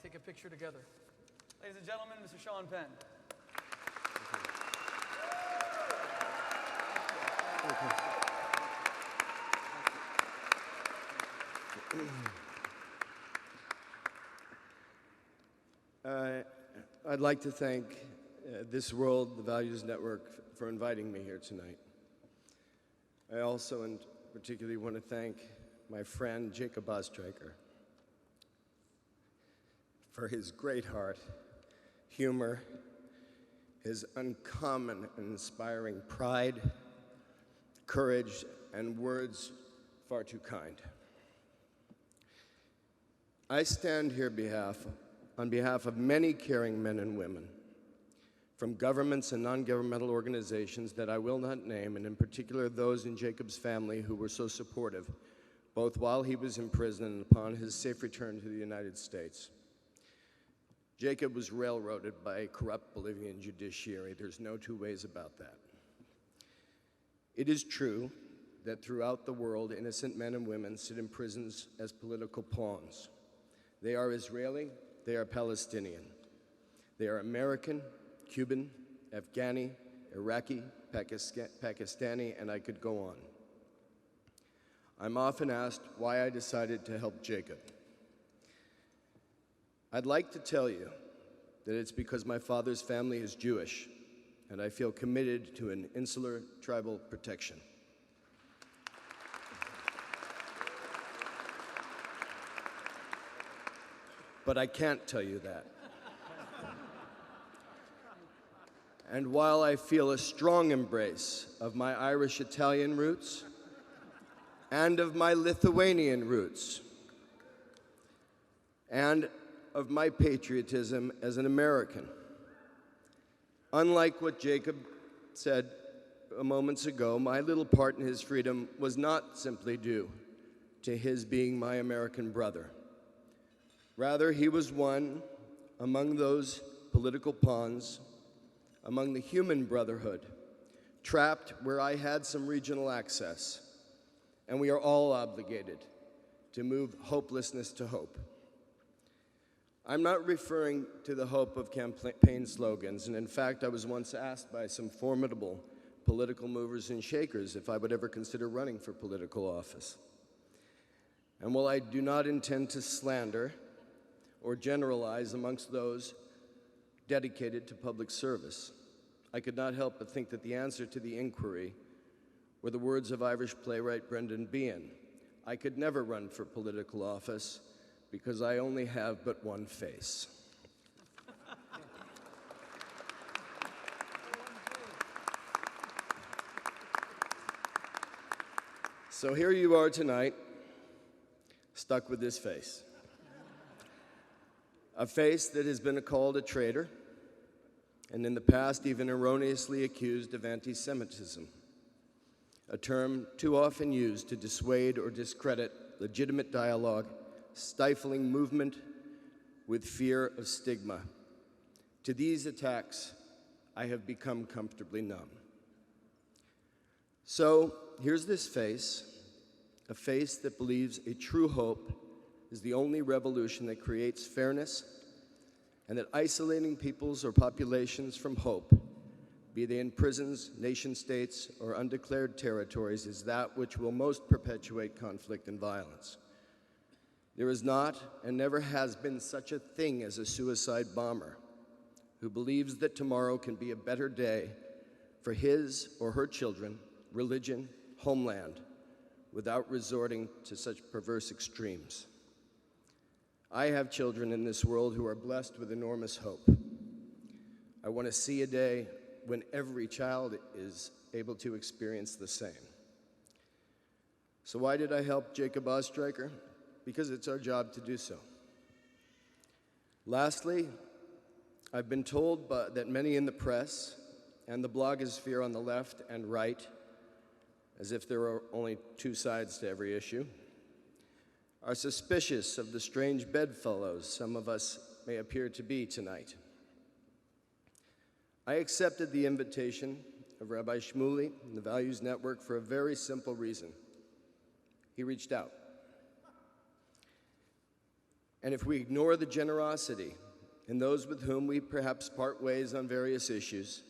take a picture together. Ladies and gentlemen, Mr. Sean Penn. I'd like to thank This World, the Values Network, for inviting me here tonight. I also and particularly want to thank my friend Jacob Ostreicher for his great heart, humor, his uncommon and inspiring pride, courage, and words far too kind. I stand here on behalf of many caring men and women from governments and non-governmental organizations that I will not name, and in particular those in Jacob's family who were so supportive, both while he was in prison and upon his safe return to the United States. Jacob was railroaded by a corrupt Bolivian judiciary. There's no two ways about that. It is true that throughout the world, innocent men and women sit in prisons as political pawns. They are Israeli, they are Palestinian. They are American, Cuban, Afghani, Iraqi, Pakistani, and I could go on. I'm often asked why I decided to help Jacob. I'd like to tell you that it's because my father's family is Jewish, and I feel committed to an insular tribal protection. But I can't tell you that. And while I feel a strong embrace of my Irish-Italian roots and of my Lithuanian roots and of my patriotism as an American, unlike what Jacob said moments ago, my little part in his freedom was not simply due to his being my American brother. Rather, he was one among those political pawns, among the human brotherhood, trapped where I had some regional access, and we are all obligated to move hopelessness to hope. I'm not referring to the hope of campaign slogans, and in fact, I was once asked by some formidable political movers and shakers if I would ever consider running for political office. And while I do not intend to slander or generalize amongst those dedicated to public service, I could not help but think that the answer to the inquiry were the words of Irish playwright Brendan Behan. I could never run for political office because I only have but one face. So here you are tonight, stuck with this face. A face that has been called a traitor, and in the past even erroneously accused of anti-Semitism, a term too often used to dissuade or discredit legitimate dialogue, stifling movement with fear of stigma. To these attacks, I have become comfortably numb. So here's this face, a face that believes a true hope is the only revolution that creates fairness, and that isolating peoples or populations from hope, be they in prisons, nation-states, or undeclared territories, is that which will most perpetuate conflict and violence. There is not and never has been such a thing as a suicide bomber who believes that tomorrow can be a better day for his or her children, religion, homeland, without resorting to such perverse extremes. I have children in this world who are blessed with enormous hope. I want to see a day when every child is able to experience the same. So why did I help Jacob Ostreicher? Because it's our job to do so. Lastly, I've been told that many in the press and the blogosphere on the left and right, as if there are only two sides to every issue, are suspicious of the strange bedfellows some of us may appear to be tonight. I accepted the invitation of Rabbi Shmuley and the Values Network for a very simple reason. He reached out. And if we ignore the generosity in those with whom we perhaps part ways on various issues,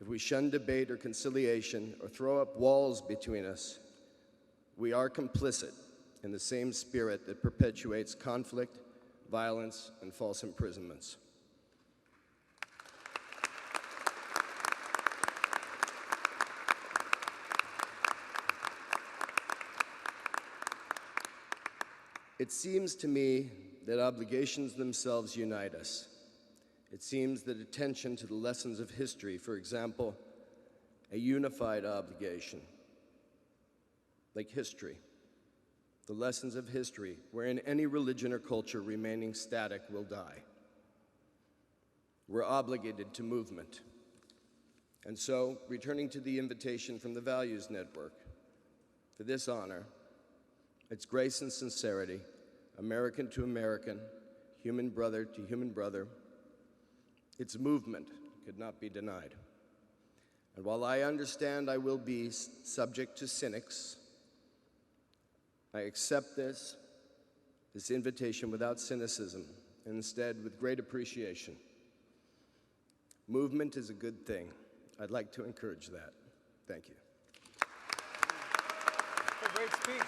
if we shun debate or conciliation or throw up walls between us, we are complicit in the same spirit that perpetuates conflict, violence, and false imprisonments. It seems to me that obligations themselves unite us. It seems that attention to the lessons of history, for example, a unified obligation, like history, the lessons of history, wherein any religion or culture remaining static will die. We're obligated to movement. And so, returning to the invitation from the Values Network, for this honor, it's grace and sincerity, American to American, human brother to human brother. Its movement could not be denied. And while I understand I will be subject to cynics, I accept this invitation without cynicism, and instead with great appreciation. Movement is a good thing. I'd like to encourage that. Thank you. A great speech.